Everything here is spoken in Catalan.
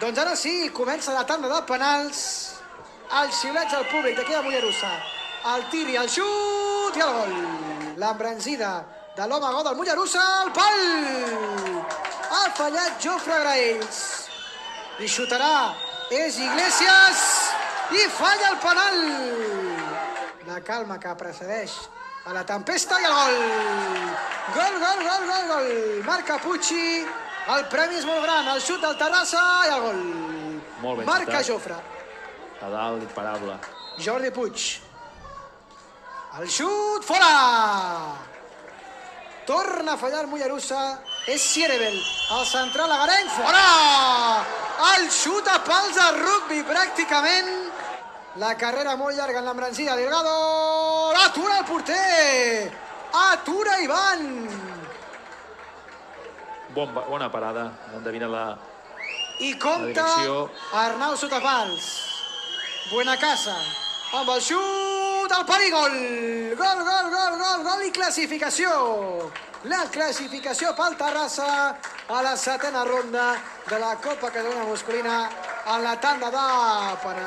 Doncs ara sí, comença la tanda de penals. El xiuleig del públic d'aquí de Mollerussa. El tir i el xut i el gol. L'embranzida de l'home gol del Mollerussa al pal. Ha fallat Jofre Graells. I xutarà és Iglesias i falla el penal. La calma que precedeix a la tempesta i el gol. Gol, gol, gol, gol, gol. Marca Pucci, el premi és molt gran, el xut del Terrassa i el gol. Molt ben Marca xutat. Jofre. A dalt, imparable. Jordi Puig. El xut, fora! Torna a fallar el Mollerussa, és Sierebel, el central agarenc, fora! El xut a pals de rugby, pràcticament. La carrera molt llarga en l'embranzida, Delgado, atura el porter! Atura Ivan! Bona parada, endevina la... I compta direcció. Arnau Sotapals. Buenacasa, amb el xut, el pal i gol! Gol, gol, gol, gol, gol i classificació! La classificació pel Terrassa a la setena ronda de la Copa Catalunya Masculina en la tanda de penals.